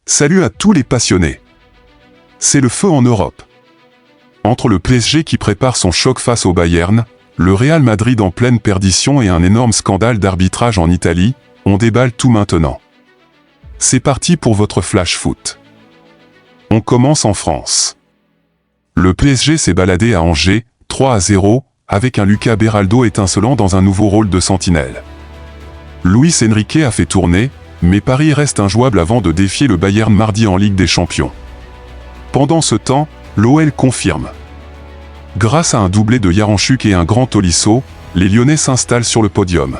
Salut à tous les passionnés. C'est le feu en Europe. Entre le PSG qui prépare son choc face au Bayern, le Real Madrid en pleine perdition et un énorme scandale d'arbitrage en Italie, on déballe tout maintenant. C'est parti pour votre flash foot. On commence en France. Le PSG s'est baladé à Angers, 3-0, avec un Lucas Beraldo étincelant dans un nouveau rôle de sentinelle. Luis Enrique a fait tourner, mais Paris reste injouable avant de défier le Bayern mardi en Ligue des Champions. Pendant ce temps, l'OL confirme. Grâce à un doublé de Yaranchuk et un grand Tolisso, les Lyonnais s'installent sur le podium.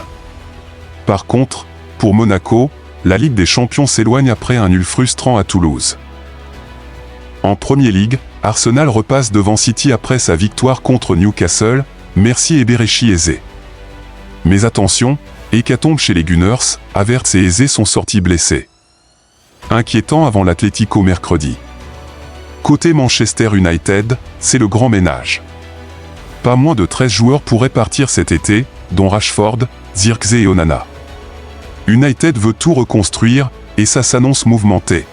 Par contre, pour Monaco, la Ligue des Champions s'éloigne après un nul frustrant à Toulouse. En Premier League, Arsenal repasse devant City après sa victoire contre Newcastle, merci Eberechi Eze. Mais attention, hécatombe chez les Gunners, Havertz et Eze sont sortis blessés. Inquiétant avant l'Atlético mercredi. Côté Manchester United, c'est le grand ménage. Pas moins de 13 joueurs pourraient partir cet été, dont Rashford, Zirkzee et Onana. United veut tout reconstruire, et ça s'annonce mouvementé.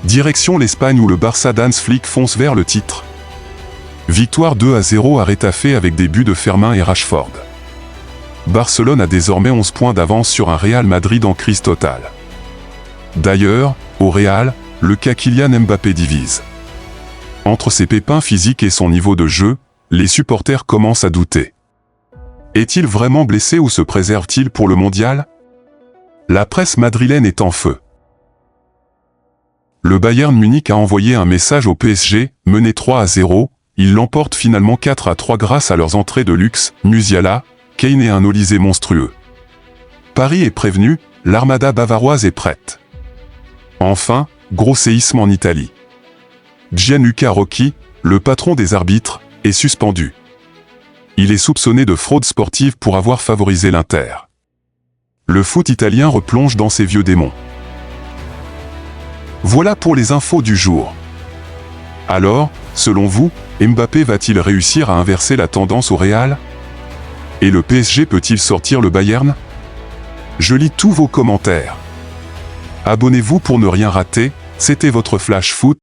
Direction l'Espagne où le Barça d'Hans Flick fonce vers le titre. Victoire 2-0 à Retafe avec des buts de Fermin et Rashford. Barcelone a désormais 11 points d'avance sur un Real Madrid en crise totale. D'ailleurs, au Real, le cas Kylian Mbappé divise. Entre ses pépins physiques et son niveau de jeu, les supporters commencent à douter. Est-il vraiment blessé ou se préserve-t-il pour le mondial? La presse madrilène est en feu. Le Bayern Munich a envoyé un message au PSG, mené 3-0, ils l'emportent finalement 4-3 grâce à leurs entrées de luxe, Musiala, Kane et un Olysée monstrueux. Paris est prévenu, l'armada bavaroise est prête. Enfin, gros séisme en Italie. Gianluca Rocchi, le patron des arbitres, est suspendu. Il est soupçonné de fraude sportive pour avoir favorisé l'Inter. Le foot italien replonge dans ses vieux démons. Voilà pour les infos du jour. Alors, selon vous, Mbappé va-t-il réussir à inverser la tendance au Real? Et le PSG peut-il sortir le Bayern? Je lis tous vos commentaires. Abonnez-vous pour ne rien rater, c'était votre Flash Foot.